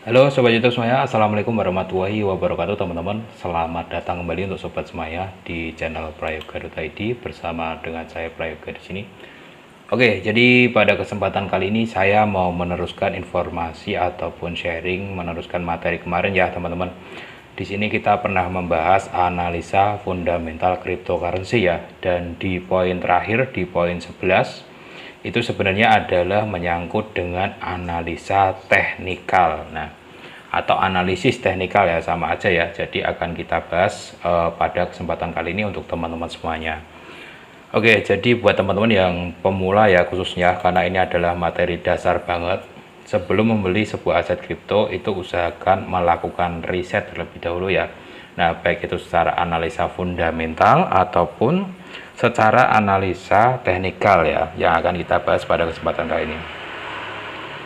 Halo Sobat YouTube semuanya, Assalamualaikum warahmatullahi wabarakatuh teman-teman. Selamat datang kembali untuk Sobat semuanya di channel Prayoga.id bersama dengan saya Prayoga di sini. Oke, jadi pada kesempatan kali ini saya mau meneruskan informasi ataupun sharing, meneruskan materi kemarin ya teman-teman. Di sini kita pernah membahas analisa fundamental cryptocurrency ya, dan di poin terakhir di poin 11 itu sebenarnya adalah menyangkut dengan analisa teknikal. Nah, atau analisis teknikal ya, sama aja ya. Jadi akan kita bahas pada kesempatan kali ini untuk teman-teman semuanya. Oke, jadi buat teman-teman yang pemula ya khususnya, karena ini adalah materi dasar banget. Sebelum membeli sebuah aset kripto itu usahakan melakukan riset terlebih dahulu ya. Nah, baik itu secara analisa fundamental ataupun secara analisa teknikal ya, yang akan kita bahas pada kesempatan kali ini.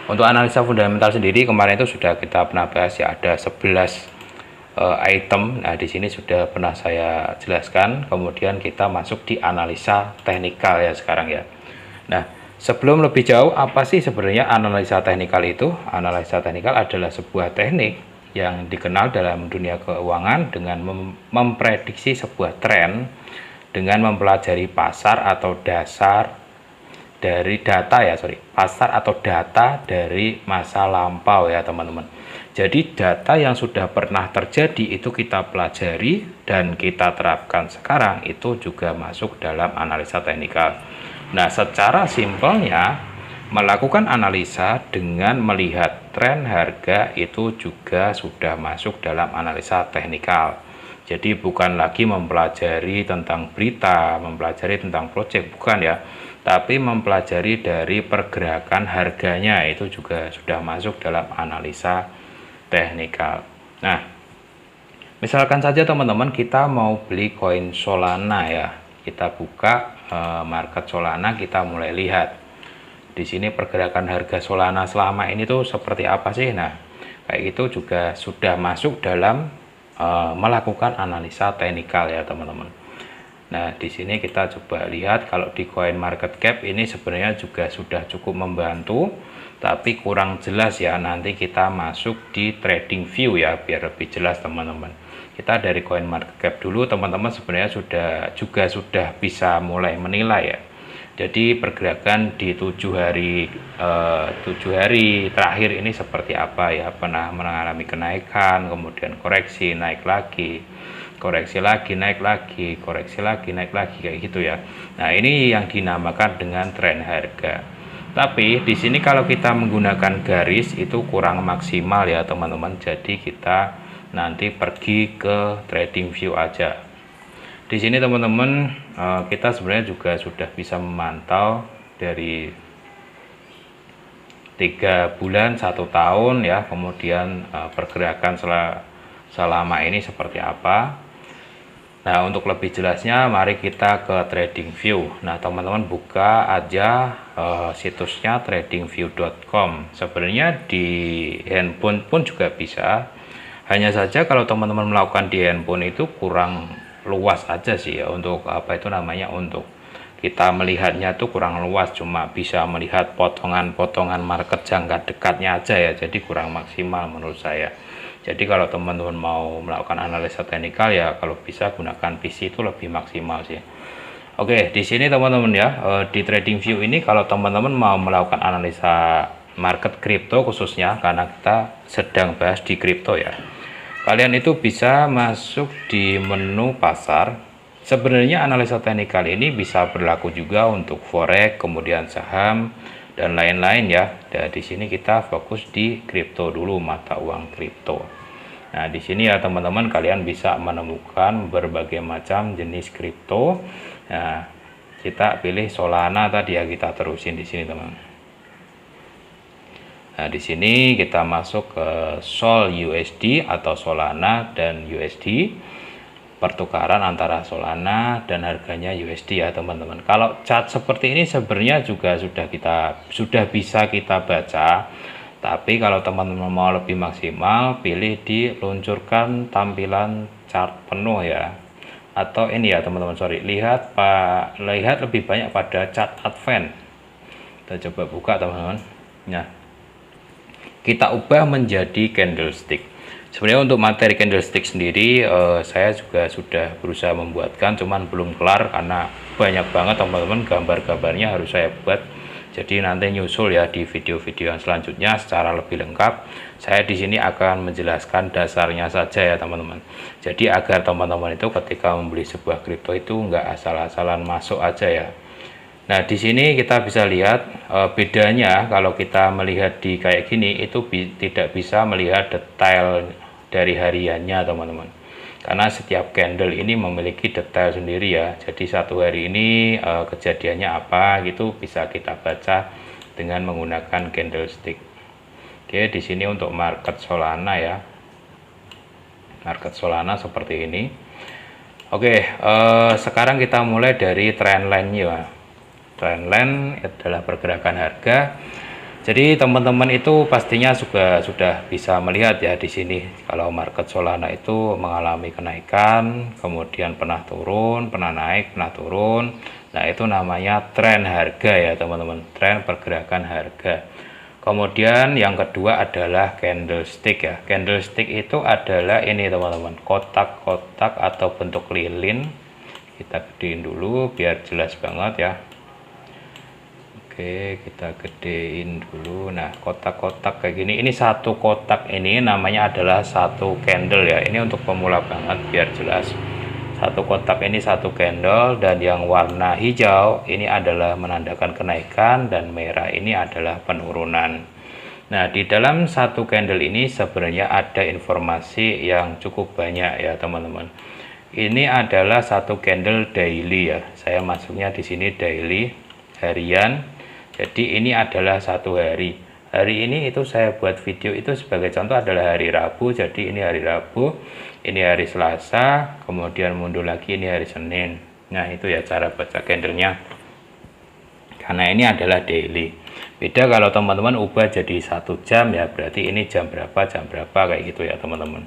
Untuk analisa fundamental sendiri kemarin itu sudah kita pernah bahas ya, ada 11 item. Nah, di sini sudah pernah saya jelaskan. Kemudian kita masuk di analisa teknikal ya sekarang ya. Nah, sebelum lebih jauh, apa sih sebenarnya analisa teknikal itu? Analisa teknikal adalah sebuah teknik yang dikenal dalam dunia keuangan dengan memprediksi sebuah tren dengan mempelajari pasar atau dasar dari data ya, pasar atau data dari masa lampau ya teman-teman. Jadi data yang sudah pernah terjadi itu kita pelajari dan kita terapkan sekarang, itu juga masuk dalam analisa teknikal. Nah, secara simpelnya melakukan analisa dengan melihat tren harga itu juga sudah masuk dalam analisa teknikal. Jadi bukan lagi mempelajari tentang berita, mempelajari tentang proyek, bukan ya, tapi mempelajari dari pergerakan harganya, itu juga sudah masuk dalam analisa teknikal. Nah, misalkan saja teman-teman kita mau beli koin Solana ya, kita buka market Solana, kita mulai lihat di sini pergerakan harga Solana selama ini tuh seperti apa sih. Nah, kayak itu juga sudah masuk dalam melakukan analisa teknikal ya teman-teman. Nah, di sini kita coba lihat kalau di coin market cap ini sebenarnya juga sudah cukup membantu, tapi kurang jelas ya. Nanti kita masuk di trading view ya biar lebih jelas teman-teman. Kita dari coin market cap dulu teman-teman, sebenarnya sudah bisa mulai menilai ya. Jadi pergerakan di 7 hari terakhir ini seperti apa ya, pernah mengalami kenaikan, kemudian koreksi, naik lagi, koreksi lagi, naik lagi, koreksi lagi, naik lagi, kayak gitu ya. Nah, ini yang dinamakan dengan tren harga. Tapi di sini kalau kita menggunakan garis itu kurang maksimal ya teman-teman. Jadi kita nanti pergi ke trading view aja. Di sini teman-teman, kita sebenarnya juga sudah bisa memantau dari 3 bulan, 1 tahun ya, kemudian pergerakan selama ini seperti apa. Nah, untuk lebih jelasnya mari kita ke trading view. Nah, teman-teman buka aja situsnya tradingview.com. Sebenarnya di handphone pun juga bisa. Hanya saja kalau teman-teman melakukan di handphone itu kurang luas aja sih ya, untuk apa itu namanya, untuk kita melihatnya tuh kurang luas, cuma bisa melihat potongan-potongan market jangka dekatnya aja ya, jadi kurang maksimal menurut saya. Jadi kalau teman-teman mau melakukan analisa teknikal ya kalau bisa gunakan PC itu lebih maksimal sih. Oke, di sini teman-teman ya, di trading view ini kalau teman-teman mau melakukan analisa market kripto khususnya, karena kita sedang bahas di kripto ya, kalian itu bisa masuk di menu pasar. Sebenarnya analisa teknikal ini bisa berlaku juga untuk forex, kemudian saham dan lain-lain ya. Dan di sini kita fokus di kripto dulu, mata uang kripto. Nah, di sini ya teman-teman, kalian bisa menemukan berbagai macam jenis kripto. Nah, kita pilih Solana tadi ya, kita terusin di sini teman. Nah, di sini kita masuk ke Sol USD atau Solana dan USD. Pertukaran antara Solana dan harganya USD ya teman-teman. Kalau chart seperti ini sebenarnya juga sudah bisa kita baca. Tapi kalau teman-teman mau lebih maksimal, pilih diluncurkan tampilan chart penuh ya. Atau ini ya teman-teman, lihat lebih banyak pada chart advance. Kita coba buka teman-teman. Nah, kita ubah menjadi candlestick. Sebenarnya untuk materi candlestick sendiri saya juga sudah berusaha membuatkan, cuman belum kelar karena banyak banget teman-teman, gambar-gambarnya harus saya buat. Jadi nanti nyusul ya di video-video yang selanjutnya secara lebih lengkap. Saya di sini akan menjelaskan dasarnya saja ya teman-teman. Jadi agar teman-teman itu ketika membeli sebuah kripto itu nggak asal-asalan masuk aja ya. Nah, di sini kita bisa lihat bedanya kalau kita melihat di kayak gini itu tidak bisa melihat detail dari hariannya teman-teman. Karena setiap candle ini memiliki detail sendiri ya. Jadi satu hari ini kejadiannya apa gitu bisa kita baca dengan menggunakan candlestick. Oke, di sini untuk market Solana ya. Market Solana seperti ini. Oke, sekarang kita mulai dari trendline-nya. Trendline adalah pergerakan harga. Jadi teman-teman itu pastinya juga sudah bisa melihat ya di sini kalau market Solana itu mengalami kenaikan, kemudian pernah turun, pernah naik, pernah turun. Nah, itu namanya tren harga ya teman-teman, tren pergerakan harga. Kemudian yang kedua adalah candlestick ya. Candlestick itu adalah ini teman-teman, kotak-kotak atau bentuk lilin. Kita gedein dulu biar jelas banget ya. Oke, kita gedein dulu. Nah, kotak-kotak kayak gini, ini satu kotak ini namanya adalah satu candle ya. Ini untuk pemula banget biar jelas. Satu kotak ini satu candle, dan yang warna hijau ini adalah menandakan kenaikan dan merah ini adalah penurunan. Nah, di dalam satu candle ini sebenarnya ada informasi yang cukup banyak ya teman-teman. Ini adalah satu candle daily ya. Saya masuknya di sini daily, harian. Jadi ini adalah satu hari. Hari ini itu saya buat video itu sebagai contoh adalah hari Rabu. Jadi ini hari Rabu, ini hari Selasa, kemudian mundur lagi ini hari Senin. Nah, itu ya cara baca candlenya. Karena ini adalah daily. Beda kalau teman-teman ubah jadi 1 jam ya, berarti ini jam berapa kayak gitu ya teman-teman.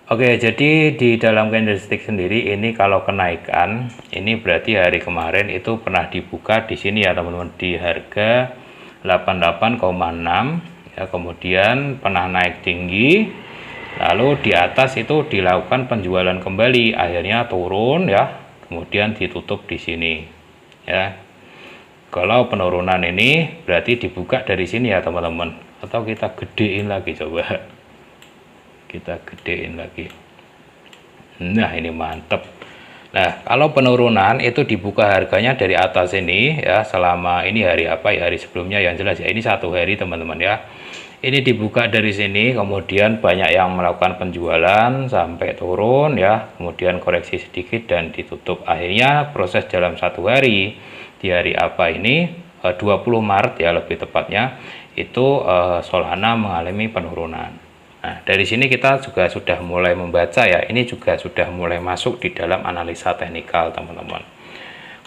Oke, jadi di dalam candlestick sendiri ini kalau kenaikan, ini berarti hari kemarin itu pernah dibuka di sini ya teman-teman di harga 88,6 ya, kemudian pernah naik tinggi, lalu di atas itu dilakukan penjualan kembali, akhirnya turun ya, kemudian ditutup di sini ya. Kalau penurunan ini berarti dibuka dari sini ya teman-teman, atau kita gedein lagi coba. Kita gedein lagi. Nah, ini mantep. Nah, kalau penurunan itu dibuka harganya dari atas ini ya, selama ini hari apa ya, hari sebelumnya yang jelas ya, ini satu hari teman-teman ya. Ini dibuka dari sini, kemudian banyak yang melakukan penjualan sampai turun ya, kemudian koreksi sedikit dan ditutup. Akhirnya proses dalam satu hari, di hari apa ini 20 Maret ya lebih tepatnya, itu Solana mengalami penurunan. Nah, dari sini kita juga sudah mulai membaca ya, ini juga sudah mulai masuk di dalam analisa teknikal teman-teman.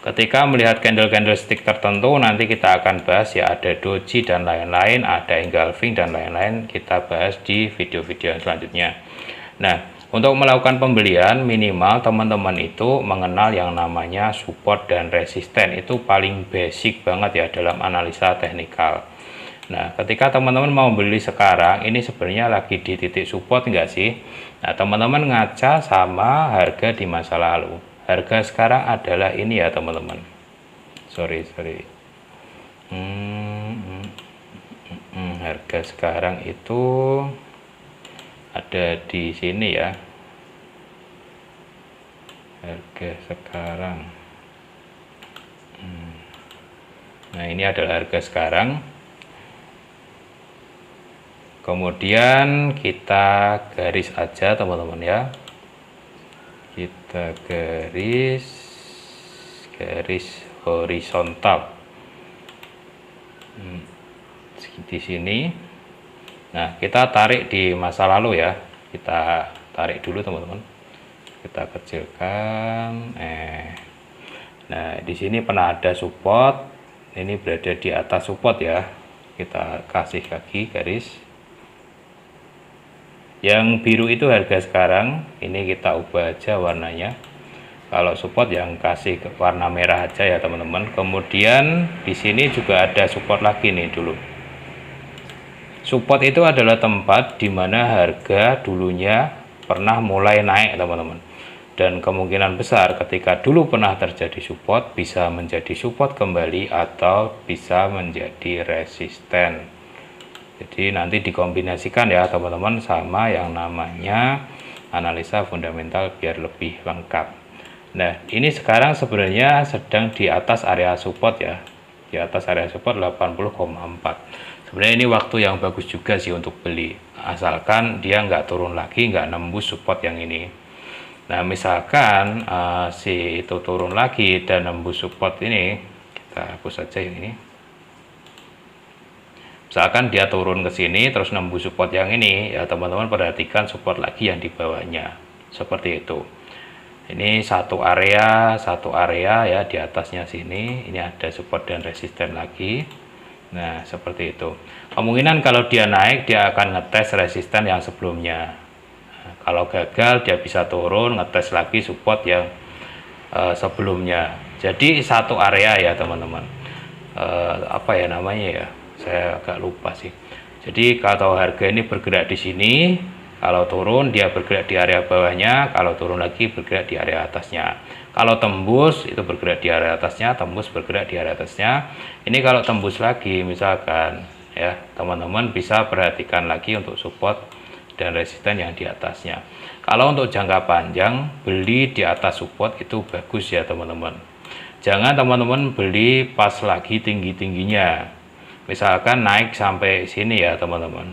Ketika melihat candlestick tertentu, nanti kita akan bahas ya, ada doji dan lain-lain, ada engulfing dan lain-lain, kita bahas di video-video selanjutnya. Nah, untuk melakukan pembelian minimal teman-teman itu mengenal yang namanya support dan resisten, itu paling basic banget ya dalam analisa teknikal. Nah, ketika teman-teman mau beli sekarang, ini sebenarnya lagi di titik support enggak sih? Nah, teman-teman ngaca sama harga di masa lalu. Harga sekarang adalah ini ya teman-teman. Sorry. Harga sekarang itu ada di sini ya. Harga sekarang. Nah, ini adalah harga sekarang. Kemudian kita garis aja teman-teman ya, kita garis horizontal di sini. Nah, kita tarik di masa lalu ya, kita tarik dulu teman-teman, kita kecilkan. Nah, di sini pernah ada support, ini berada di atas support ya, kita kasih lagi garis. Yang biru itu harga sekarang, ini kita ubah aja warnanya. Kalau support yang kasih warna merah aja ya teman-teman. Kemudian di sini juga ada support lagi nih dulu. Support itu adalah tempat di mana harga dulunya pernah mulai naik, teman-teman. Dan kemungkinan besar ketika dulu pernah terjadi support bisa menjadi support kembali atau bisa menjadi resisten. Jadi nanti dikombinasikan ya teman-teman sama yang namanya analisa fundamental biar lebih lengkap. Nah, ini sekarang sebenarnya sedang di atas area support ya. Di atas area support 80,4. Sebenarnya ini waktu yang bagus juga sih untuk beli. Asalkan dia nggak turun lagi, nggak nembus support yang ini. Nah, misalkan si itu turun lagi dan nembus support ini, kita hapus saja yang ini. Misalkan dia turun ke sini terus nembus support yang ini, ya teman-teman perhatikan support lagi yang di bawahnya. Seperti itu. Ini satu area ya, di atasnya sini, ini ada support dan resisten lagi. Nah, seperti itu. Kemungkinan kalau dia naik dia akan ngetes resisten yang sebelumnya. Nah, kalau gagal dia bisa turun ngetes lagi support yang sebelumnya. Jadi satu area ya teman-teman. Apa ya namanya ya? Saya agak lupa sih. Jadi kalau harga ini bergerak di sini, kalau turun dia bergerak di area bawahnya, kalau turun lagi bergerak di area atasnya. Kalau tembus itu bergerak di area atasnya, tembus bergerak di area atasnya. Ini kalau tembus lagi misalkan ya, teman-teman bisa perhatikan lagi untuk support dan resisten yang di atasnya. Kalau untuk jangka panjang beli di atas support itu bagus ya teman-teman. Jangan teman-teman beli pas lagi tinggi-tingginya. Misalkan naik sampai sini ya teman-teman,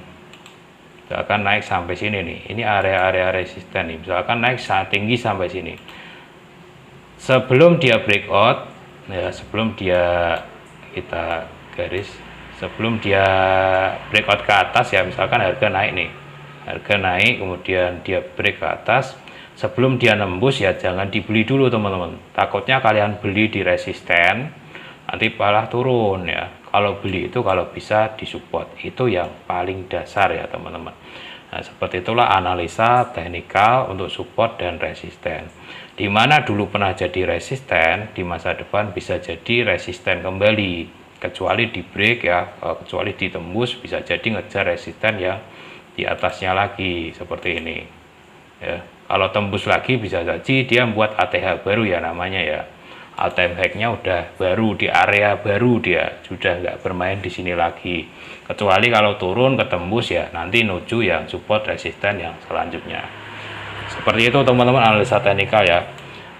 misalkan naik sampai sini nih, ini area-area resisten nih, misalkan naik sangat tinggi sampai sini, sebelum dia breakout ya, sebelum dia kita garis, sebelum dia breakout ke atas ya, misalkan harga naik nih, harga naik kemudian dia break ke atas, sebelum dia nembus ya jangan dibeli dulu teman-teman, takutnya kalian beli di resisten nanti malah turun ya. Kalau beli itu kalau bisa disupport, itu yang paling dasar ya teman-teman. Nah, seperti itulah analisa teknikal untuk support dan resisten. Dimana dulu pernah jadi resisten, di masa depan bisa jadi resisten kembali. Kecuali di break ya, kecuali ditembus bisa jadi ngejar resisten yang di atasnya lagi seperti ini. Ya, kalau tembus lagi bisa jadi dia membuat ATH baru ya namanya ya. All-time high-nya udah baru di area baru, dia sudah nggak bermain di sini lagi, kecuali kalau turun ketembus ya nanti nuju yang support resisten yang selanjutnya. Seperti itu teman-teman analisa teknikal ya.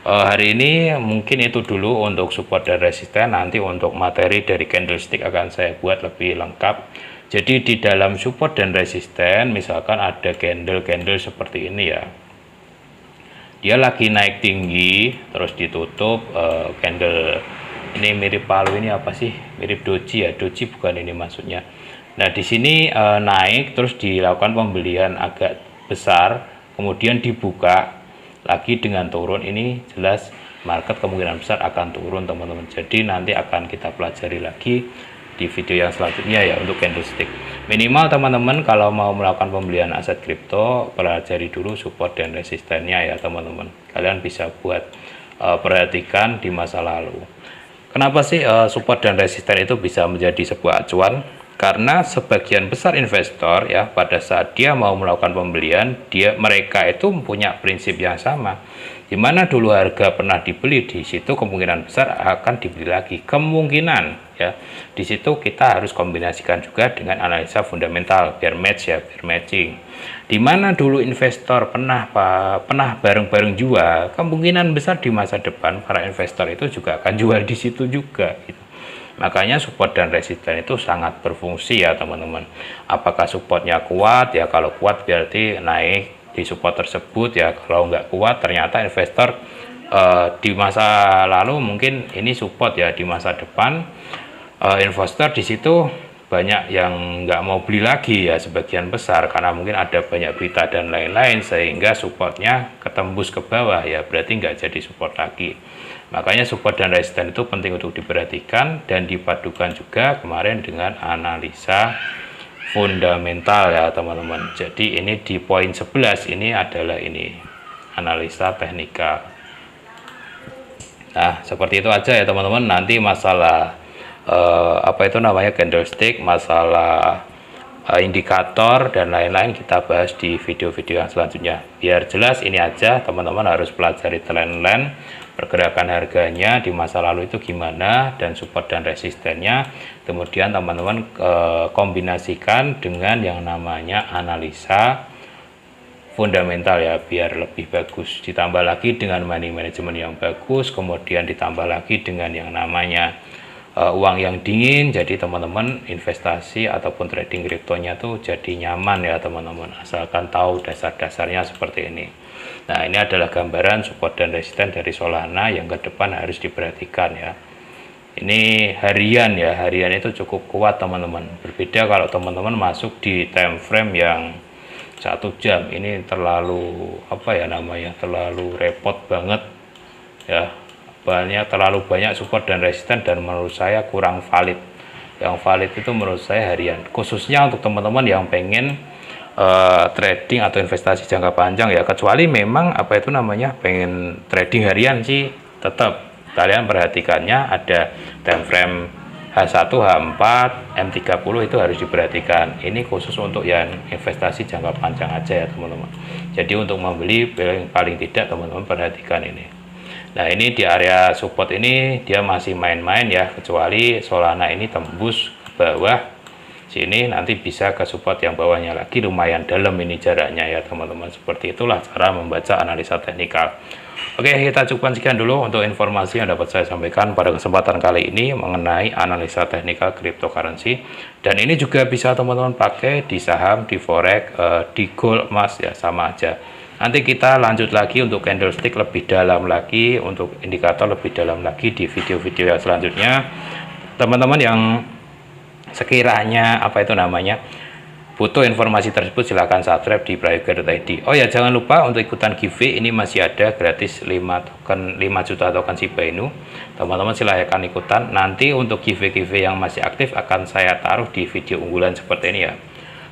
Hari ini mungkin itu dulu untuk support dan resisten, nanti untuk materi dari candlestick akan saya buat lebih lengkap. Jadi di dalam support dan resisten misalkan ada candle seperti ini ya, dia lagi naik tinggi terus ditutup candle ini mirip palu, ini apa sih, mirip doji ya, doji bukan ini maksudnya. Nah di sini naik terus dilakukan pembelian agak besar kemudian dibuka lagi dengan turun, ini jelas market kemungkinan besar akan turun teman-teman. Jadi nanti akan kita pelajari lagi di video yang selanjutnya ya untuk candlestick. Minimal teman-teman kalau mau melakukan pembelian aset kripto pelajari dulu support dan resistennya ya teman-teman. Kalian bisa buat perhatikan di masa lalu. Kenapa sih support dan resisten itu bisa menjadi sebuah acuan? Karena sebagian besar investor ya pada saat dia mau melakukan pembelian, mereka itu punya prinsip yang sama. Di mana dulu harga pernah dibeli, di situ kemungkinan besar akan dibeli lagi. Kemungkinan ya. Di situ kita harus kombinasikan juga dengan analisa fundamental biar match ya, biar matching. Di mana dulu investor pernah bareng-bareng jual, kemungkinan besar di masa depan para investor itu juga akan jual di situ juga gitu. Makanya support dan resisten itu sangat berfungsi ya teman-teman. Apakah supportnya kuat ya, kalau kuat berarti naik di support tersebut ya, kalau nggak kuat ternyata investor di masa lalu mungkin ini support ya, di masa depan investor di situ banyak yang nggak mau beli lagi ya, sebagian besar karena mungkin ada banyak berita dan lain-lain sehingga supportnya ketembus ke bawah ya, berarti nggak jadi support lagi. Makanya support dan resisten itu penting untuk diperhatikan dan dipadukan juga kemarin dengan analisa fundamental ya teman-teman. Jadi ini di poin 11 ini adalah ini analisa teknikal. Nah seperti itu aja ya teman-teman. Nanti masalah apa itu namanya candlestick, masalah indikator dan lain-lain kita bahas di video-video yang selanjutnya. Biar jelas ini aja, teman-teman harus pelajari trend pergerakan harganya di masa lalu itu gimana, dan support dan resistennya. Kemudian teman-teman kombinasikan dengan yang namanya analisa fundamental ya, biar lebih bagus. Ditambah lagi dengan money management yang bagus, kemudian ditambah lagi dengan yang namanya uang yang dingin. Jadi teman-teman investasi ataupun trading kriptonya tuh jadi nyaman ya teman-teman, asalkan tahu dasar-dasarnya seperti ini. Nah, ini adalah gambaran support dan resisten dari Solana yang ke depan harus diperhatikan ya. Ini harian ya, harian itu cukup kuat teman-teman. Berbeda kalau teman-teman masuk di time frame yang 1 jam, ini terlalu apa ya namanya, terlalu repot banget ya, terlalu banyak support dan resisten, dan menurut saya kurang valid. Yang valid itu menurut saya harian, khususnya untuk teman-teman yang pengen trading atau investasi jangka panjang ya. Kecuali memang apa itu namanya pengen trading harian sih, tetap kalian perhatikannya ada time frame H1, H4, M30 itu harus diperhatikan. Ini khusus untuk yang investasi jangka panjang aja ya teman-teman. Jadi untuk membeli paling tidak teman-teman perhatikan ini. Nah, ini di area support ini dia masih main-main ya, kecuali Solana ini tembus ke bawah sini, nanti bisa ke support yang bawahnya lagi, lumayan dalam ini jaraknya ya teman-teman. Seperti itulah cara membaca analisa teknikal. Oke, kita cukupkan sekian dulu untuk informasi yang dapat saya sampaikan pada kesempatan kali ini mengenai analisa teknikal cryptocurrency. Dan ini juga bisa teman-teman pakai di saham, di forex, di gold, emas ya, sama aja. Nanti kita lanjut lagi untuk candlestick lebih dalam lagi, untuk indikator lebih dalam lagi di video-video yang selanjutnya. Teman-teman yang sekiranya apa itu namanya butuh informasi tersebut, silahkan subscribe di prayoga.id. Oh ya, jangan lupa untuk ikutan giveaway, ini masih ada gratis 5 juta token Shiba Inu. Teman-teman silahkan ikutan. Nanti untuk giveaway yang masih aktif akan saya taruh di video unggulan seperti ini ya.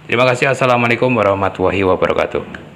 Terima kasih. Assalamualaikum warahmatullahi wabarakatuh.